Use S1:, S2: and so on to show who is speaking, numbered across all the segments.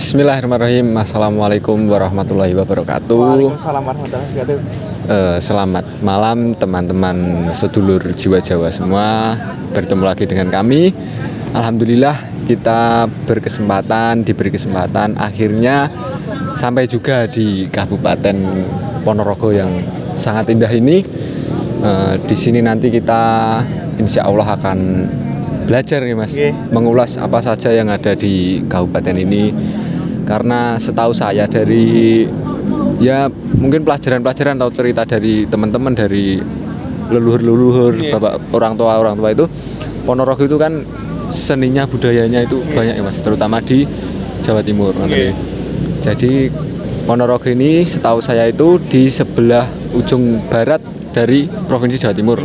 S1: Bismillahirrahmanirrahim. Assalamualaikum warahmatullahi wabarakatuh.
S2: Waalaikumsalam warahmatullahi wabarakatuh.
S1: Selamat malam teman-teman sedulur jiwa Jawa semua. Bertemu lagi dengan kami. Alhamdulillah kita diberi kesempatan akhirnya sampai juga di Kabupaten Ponorogo yang sangat indah ini. Di sini nanti kita insya Allah akan belajar nih Mas, mengulas apa saja yang ada di kabupaten ini. Karena setahu saya dari mungkin pelajaran-pelajaran atau cerita dari teman-teman dari leluhur bapak orang tua itu, Ponorogo itu kan seninya budayanya itu banyak ya Mas, terutama di Jawa Timur. Jadi Ponorogo ini setahu saya itu di sebelah ujung barat dari Provinsi Jawa Timur.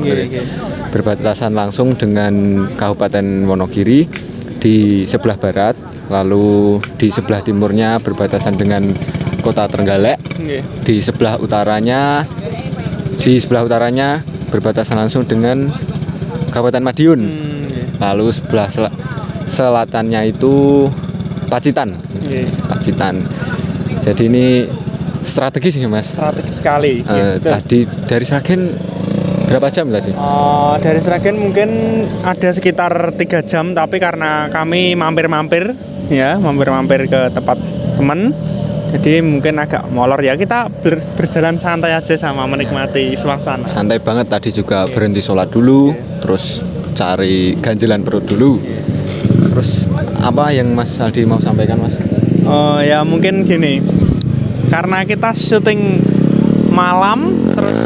S1: Berbatasan langsung dengan Kabupaten Wonogiri di sebelah barat, lalu di sebelah timurnya berbatasan dengan Kota Trenggalek, di sebelah utaranya berbatasan langsung dengan Kabupaten Madiun, lalu sebelah selatannya itu Pacitan. Jadi ini strategis nih Mas.
S2: Strategis sekali.
S1: Tadi dari Sragen berapa jam tadi?
S2: Dari Sragen mungkin ada sekitar 3 jam, tapi karena kami mampir-mampir ke tempat teman, jadi mungkin agak molor ya. Kita berjalan santai aja sama menikmati suasana.
S1: Santai banget, tadi juga berhenti sholat dulu, terus cari ganjelan perut dulu. Terus apa yang Mas Aldi mau sampaikan Mas?
S2: Ya mungkin gini, karena kita syuting malam terus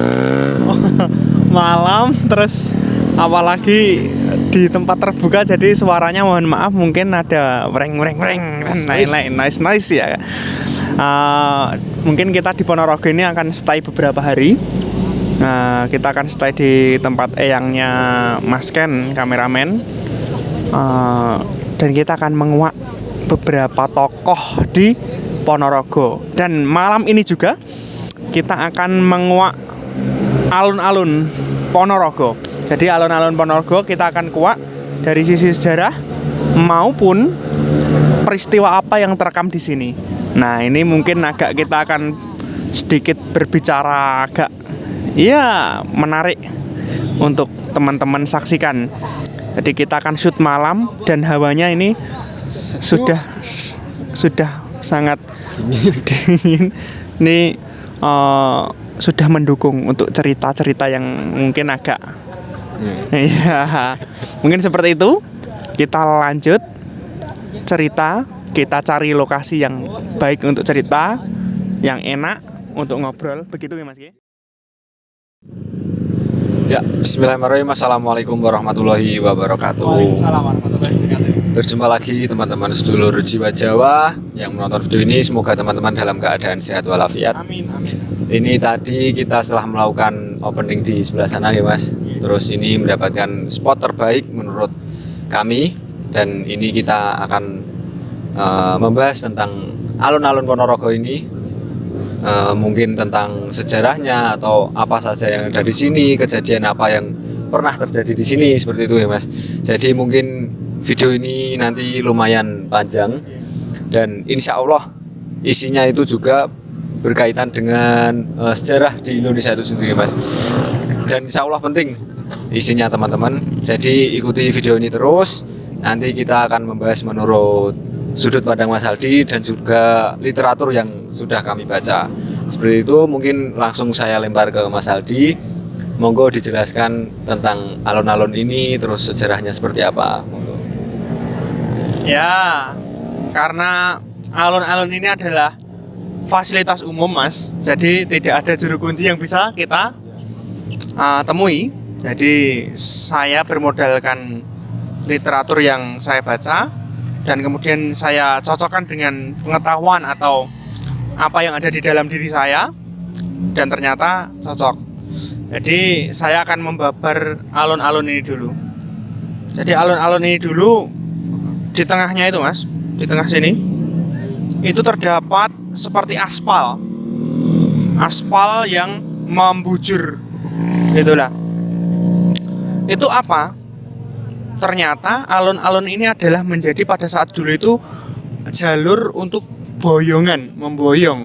S2: apalagi di tempat terbuka, jadi suaranya mohon maaf mungkin ada reng dan lain-lain nice ya. Mungkin kita di Ponorogo ini akan stay beberapa hari. Kita akan stay di tempat eyangnya Mas Ken, kameramen, dan kita akan menguak beberapa tokoh di Ponorogo. Dan malam ini juga kita akan menguak alun-alun Ponorogo. Jadi alun-alun Ponorogo kita akan kuak dari sisi sejarah maupun peristiwa apa yang terekam di sini. Nah, ini mungkin kita akan sedikit berbicara agak menarik untuk teman-teman saksikan. Jadi kita akan shoot malam dan hawanya ini sudah sangat dingin. Ini sudah mendukung untuk cerita-cerita yang mungkin agak mungkin seperti itu. Kita lanjut cerita, kita cari lokasi yang baik untuk cerita, yang enak untuk ngobrol. Begitu ya Mas?
S1: Ya, bismillahirrahmanirrahim. Assalamualaikum warahmatullahi wabarakatuh.
S2: Waalaikumsalam warahmatullahi wabarakatuh.
S1: Berjumpa lagi teman-teman sedulur jiwa Jawa yang menonton video ini. Semoga teman-teman dalam keadaan sehat walafiat.
S2: Amin.
S1: Ini tadi kita setelah melakukan opening di sebelah sana ya Mas. Terus ini mendapatkan spot terbaik menurut kami. Dan ini kita akan membahas tentang alun-alun Ponorogo ini. Mungkin tentang sejarahnya atau apa saja yang ada di sini, kejadian apa yang pernah terjadi di sini, seperti itu ya Mas. Jadi mungkin video ini nanti lumayan panjang dan insya Allah isinya itu juga berkaitan dengan sejarah di Indonesia itu sendiri Mas. Dan insya Allah penting isinya teman-teman. Jadi ikuti video ini terus. Nanti kita akan membahas menurut sudut pandang Mas Aldi dan juga literatur yang sudah kami baca. Seperti itu, mungkin langsung saya lempar ke Mas Aldi. Monggo dijelaskan tentang alun-alun ini, terus sejarahnya seperti apa.
S2: Ya, karena alun-alun ini adalah fasilitas umum Mas, jadi tidak ada juru kunci yang bisa kita temui. Jadi saya bermodalkan literatur yang saya baca dan kemudian saya cocokkan dengan pengetahuan atau apa yang ada di dalam diri saya, dan ternyata cocok. Jadi saya akan membabar alun-alun ini dulu. Jadi alun-alun ini dulu, di tengahnya itu Mas, di tengah sini itu terdapat seperti aspal yang membujur, gitulah. Itu apa? Ternyata alun-alun ini adalah menjadi pada saat dulu itu jalur untuk memboyong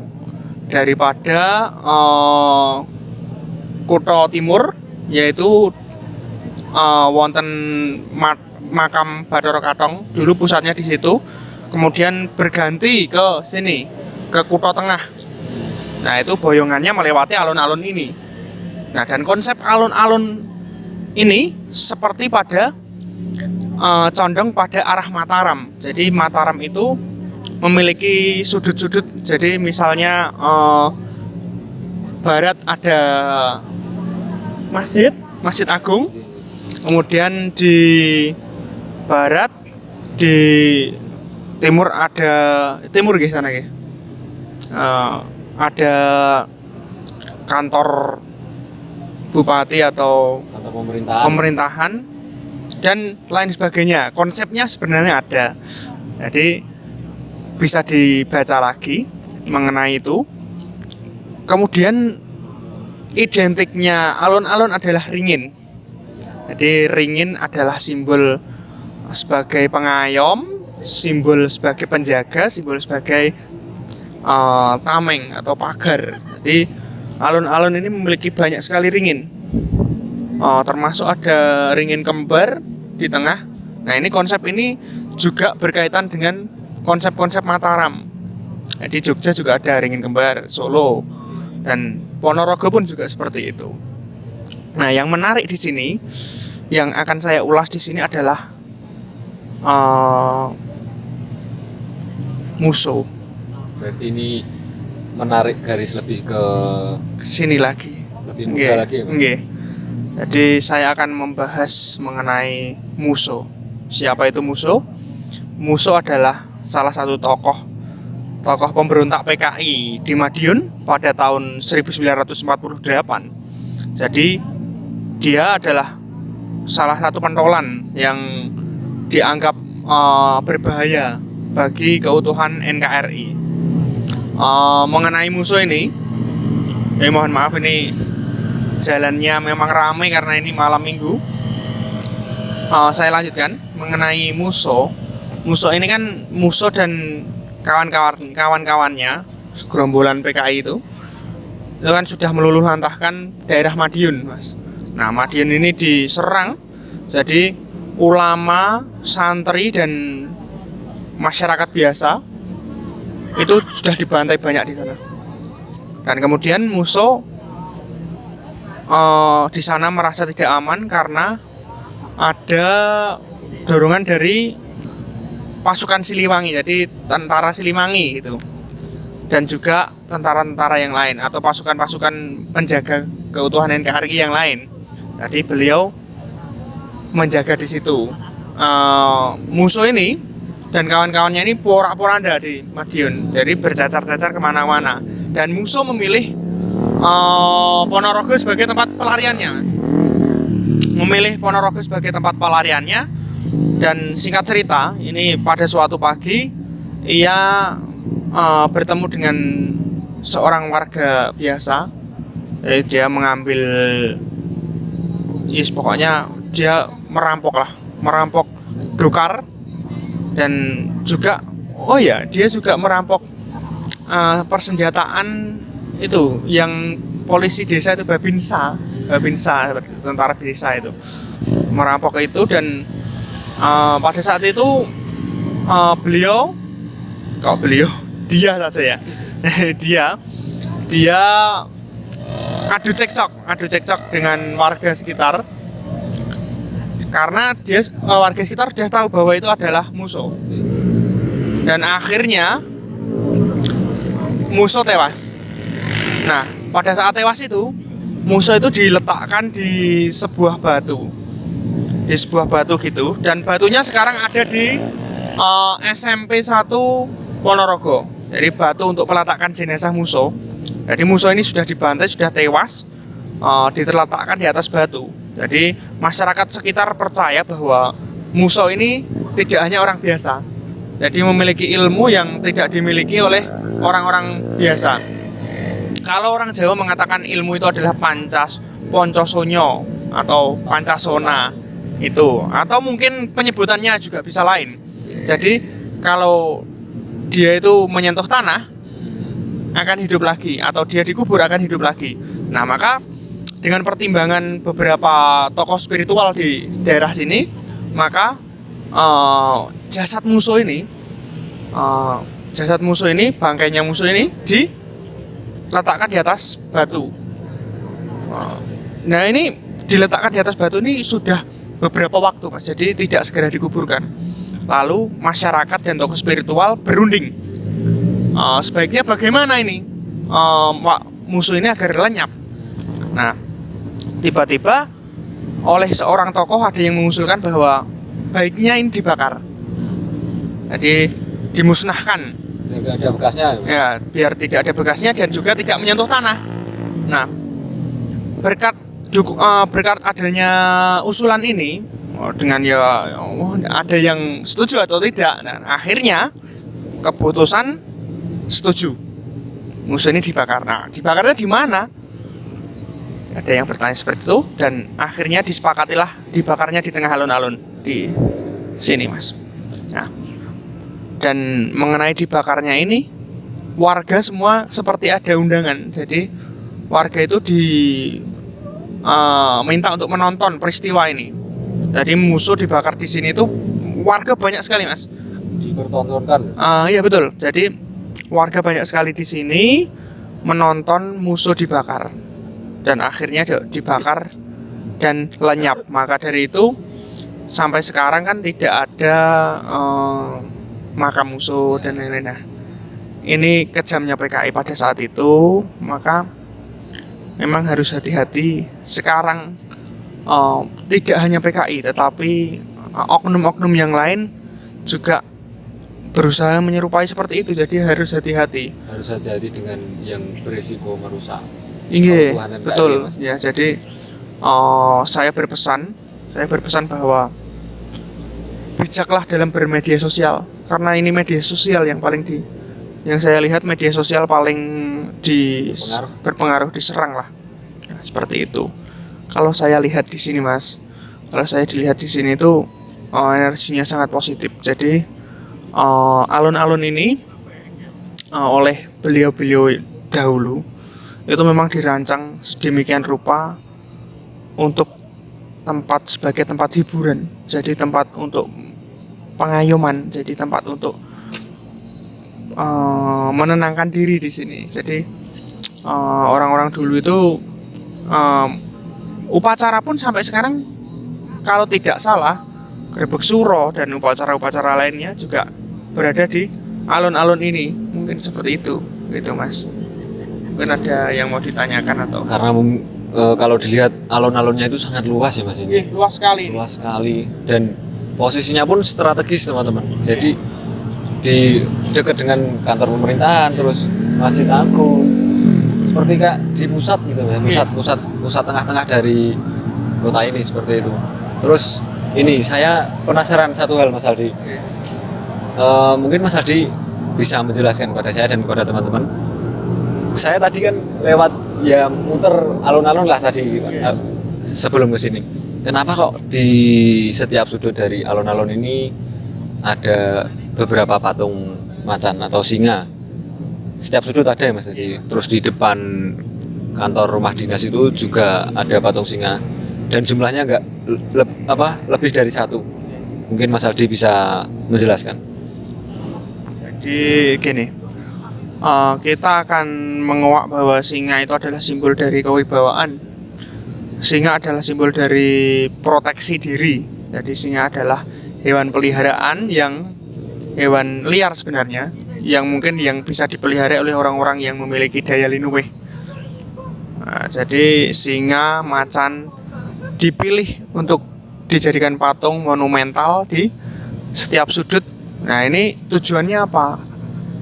S2: daripada kutha timur, yaitu wonten makam Bathara Kathong, dulu pusatnya di situ, kemudian berganti ke sini, ke kutha tengah. Nah, itu boyongannya melewati alun-alun ini. Nah, dan konsep alun-alun ini seperti pada condong pada arah Mataram. Jadi Mataram itu memiliki sudut-sudut. Jadi misalnya barat ada Masjid Agung, kemudian di barat, di timur nggih sana nggih. Ada kantor bupati atau pemerintahan dan lain sebagainya. Konsepnya sebenarnya ada. Jadi bisa dibaca lagi mengenai itu. Kemudian identiknya alun-alun adalah ringin. Jadi ringin adalah simbol sebagai pengayom, simbol sebagai penjaga, simbol sebagai tameng atau pagar. Jadi alun-alun ini memiliki banyak sekali ringin. Termasuk ada ringin kembar di tengah. Nah, ini konsep ini juga berkaitan dengan konsep-konsep Mataram. Di Jogja juga ada ringin kembar, Solo, dan Ponorogo pun juga seperti itu. Nah, yang menarik di sini, yang akan saya ulas di sini adalah muso.
S1: Berarti ini menarik garis lebih ke
S2: sini lagi.
S1: Lebih muda lagi ya,
S2: Nggih. Jadi saya akan membahas mengenai muso. Siapa itu muso? Muso adalah salah satu tokoh pemberontak PKI di Madiun pada tahun 1948. Jadi dia adalah salah satu pentolan yang dianggap berbahaya bagi keutuhan NKRI. Mengenai musuh ini, mohon maaf, ini jalannya memang ramai karena ini malam minggu. Saya lanjutkan mengenai musuh ini kan musuh dan kawan-kawannya segerombolan PKI itu kan sudah meluluh lantahkan daerah Madiun, Mas. Nah, Madiun ini diserang, jadi ulama, santri dan masyarakat biasa itu sudah dibantai banyak di sana. Dan kemudian musuh di sana merasa tidak aman karena ada dorongan dari pasukan Siliwangi, jadi tentara Siliwangi gitu, dan juga tentara-tentara yang lain atau pasukan-pasukan penjaga keutuhan NKRI yang lain. Jadi beliau menjaga di situ. Musuh ini dan kawan-kawannya ini porak-poranda di Madiun, jadi bercacar-cacar kemana-mana. Dan musuh memilih Ponorogo sebagai tempat pelariannya. Dan singkat cerita, ini pada suatu pagi ia bertemu dengan seorang warga biasa. Dia mengambil, pokoknya dia merampok dokar, dan juga dia juga merampok persenjataan itu yang polisi desa itu Babinsa tentara desa itu merampok itu. Dan pada saat itu dia saja ya dia adu cekcok dengan warga sekitar karena warga sekitar sudah tahu bahwa itu adalah musuh. Dan akhirnya musuh tewas. Nah, pada saat tewas itu musuh itu diletakkan di sebuah batu gitu, dan batunya sekarang ada di SMP 1 Ponorogo. Jadi batu untuk meletakkan jenazah musuh. Jadi musuh ini sudah dibantai, sudah tewas, diletakkan di atas batu. Jadi masyarakat sekitar percaya bahwa musuh ini tidak hanya orang biasa, jadi memiliki ilmu yang tidak dimiliki oleh orang-orang biasa. Kalau orang Jawa mengatakan ilmu itu adalah Pancasonyo atau Pancasona itu, atau mungkin penyebutannya juga bisa lain. Jadi kalau dia itu menyentuh tanah akan hidup lagi, atau dia dikubur akan hidup lagi. Nah, maka dengan pertimbangan beberapa tokoh spiritual di daerah sini, maka jasad musuh ini, bangkainya musuh ini diletakkan di atas batu. Nah, ini diletakkan di atas batu ini sudah beberapa waktu, Mas. Jadi tidak segera dikuburkan. Lalu masyarakat dan tokoh spiritual berunding. Sebaiknya bagaimana ini musuh ini agar lenyap. Nah, tiba-tiba oleh seorang tokoh ada yang mengusulkan bahwa baiknya ini dibakar. Jadi dimusnahkan.
S1: Tidak ada bekasnya.
S2: Ya, biar tidak ada bekasnya dan juga tidak menyentuh tanah. Nah, berkat adanya usulan ini, dengan ada yang setuju atau tidak, dan akhirnya keputusan setuju musuh ini dibakar. Nah, dibakarnya di mana? Ada yang bertanya seperti itu, dan akhirnya disepakatilah dibakarnya di tengah alun-alun di sini, Mas. Nah, dan mengenai dibakarnya ini, warga semua seperti ada undangan. Jadi warga itu minta untuk menonton peristiwa ini. Jadi musuh dibakar di sini itu warga banyak sekali, Mas.
S1: Dipertontonkan.
S2: Iya betul. Jadi warga banyak sekali di sini menonton musuh dibakar, dan akhirnya dibakar dan lenyap. Maka dari itu sampai sekarang kan tidak ada makam musuh dan lain-lain. Nah, ini kejamnya PKI pada saat itu, maka memang harus hati-hati. Sekarang tidak hanya PKI, tetapi oknum-oknum yang lain juga berusaha menyerupai seperti itu. Jadi harus hati-hati.
S1: Harus hati-hati dengan yang berisiko merusak.
S2: Iya, betul. Ya, jadi saya berpesan bahwa bijaklah dalam bermedia sosial, karena ini media sosial yang saya lihat media sosial paling berpengaruh, diserang lah. Nah, seperti itu. Kalau saya lihat di sini, Mas, itu energinya sangat positif. Jadi alun-alun ini oleh beliau-beliau dahulu itu memang dirancang sedemikian rupa untuk sebagai tempat hiburan, jadi tempat untuk pengayoman, jadi tempat untuk menenangkan diri di sini. Jadi orang-orang dulu itu upacara pun sampai sekarang kalau tidak salah grebek suro dan upacara-upacara lainnya juga berada di alun-alun ini. Mungkin seperti itu, gitu, Mas. Mungkin ada yang mau ditanyakan atau
S1: karena kalau dilihat alun-alunnya itu sangat luas ya, Mas.
S2: Luas sekali.
S1: Luas sekali, dan posisinya pun strategis, teman-teman. Jadi di dekat dengan kantor pemerintahan, terus Masjid Agung, seperti kayak di pusat gitu ya, pusat tengah-tengah dari kota ini, seperti itu. Terus ini saya penasaran satu hal, Mas Aldi. Mungkin Mas Aldi bisa menjelaskan kepada saya dan kepada teman-teman. Saya tadi kan lewat ya muter alun-alun lah tadi sebelum ke sini. Kenapa kok di setiap sudut dari alun-alun ini ada beberapa patung macan atau singa? Setiap sudut ada ya, Mas. Jadi terus di depan kantor rumah dinas itu juga ada patung singa, dan jumlahnya enggak lebih dari satu. Mungkin Mas Aldi bisa menjelaskan.
S2: Jadi gini, kita akan menguak bahwa singa itu adalah simbol dari kewibawaan. Singa adalah simbol dari proteksi diri. Jadi singa adalah hewan peliharaan, hewan liar sebenarnya, yang mungkin yang bisa dipelihara oleh orang-orang yang memiliki daya linuwih. Nah, jadi singa, macan dipilih untuk dijadikan patung monumental di setiap sudut. Nah, ini tujuannya apa?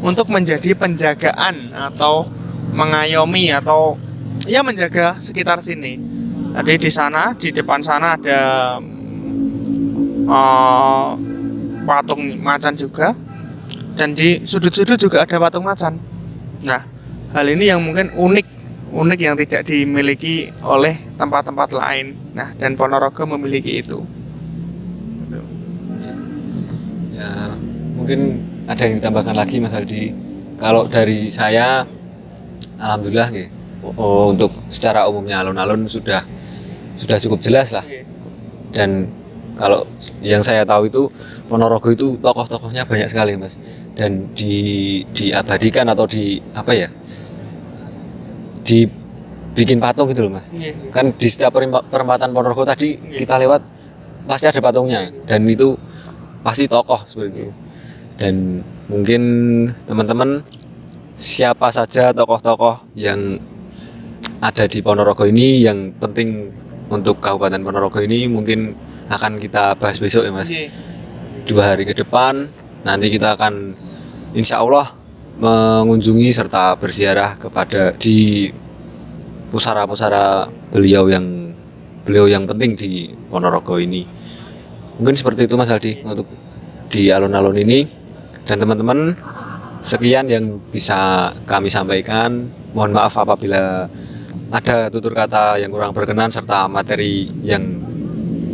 S2: Untuk menjadi penjagaan atau mengayomi atau ya menjaga sekitar sini. Jadi di sana, di depan sana ada patung macan juga, dan di sudut-sudut juga ada patung macan. Nah, hal ini yang mungkin unik yang tidak dimiliki oleh tempat-tempat lain. Nah, dan Ponorogo memiliki itu.
S1: Ya, mungkin ada yang ditambahkan lagi Mas Aldi? Kalau dari saya, alhamdulillah nggih. Untuk secara umumnya alun-alun sudah cukup jelas lah. Dan kalau yang saya tahu itu Ponorogo itu tokoh-tokohnya banyak sekali Mas. Dan diabadikan atau dibikin patung gitu loh Mas. Kan di setiap perempatan Ponorogo tadi kita lewat pasti ada patungnya dan itu pasti tokoh seperti itu. Dan mungkin teman-teman siapa saja tokoh-tokoh yang ada di Ponorogo ini yang penting untuk Kabupaten Ponorogo ini mungkin akan kita bahas besok ya Mas. 2 hari ke depan nanti kita akan insya Allah mengunjungi serta berziarah kepada di pusara-pusara beliau yang penting di Ponorogo ini. Mungkin seperti itu Mas Aldi untuk di alun-alun ini. Dan teman-teman, sekian yang bisa kami sampaikan. Mohon maaf apabila ada tutur kata yang kurang berkenan serta materi yang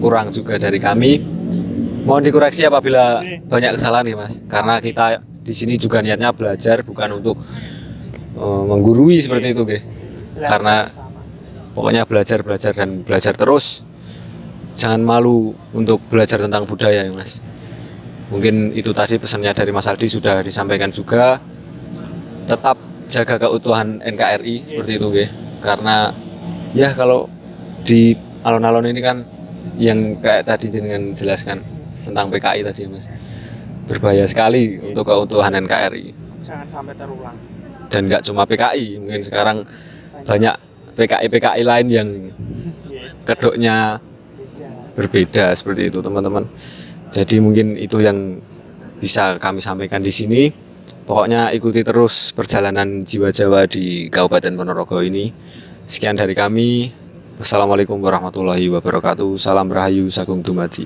S1: kurang juga dari kami. Mohon dikoreksi apabila banyak kesalahan nih Mas. Karena kita di sini juga niatnya belajar bukan untuk menggurui seperti itu, nggih. Karena pokoknya belajar dan belajar terus. Jangan malu untuk belajar tentang budaya ya Mas. Mungkin itu tadi pesannya dari Mas Aldi sudah disampaikan juga. Tetap jaga keutuhan NKRI seperti itu nggih. Karena ya kalau di alun-alun ini kan yang kayak tadi dengan jelaskan tentang PKI tadi Mas. Berbahaya sekali untuk keutuhan NKRI.
S2: Jangan sampai terulang.
S1: Dan nggak cuma PKI, mungkin sekarang banyak PKI lain yang kedoknya berbeda seperti itu teman-teman. Jadi mungkin itu yang bisa kami sampaikan di sini. Pokoknya ikuti terus perjalanan Jiwa Jawa di Kabupaten Ponorogo ini. Sekian dari kami. Wassalamualaikum warahmatullahi wabarakatuh. Salam Rahayu Sagung Dumadi.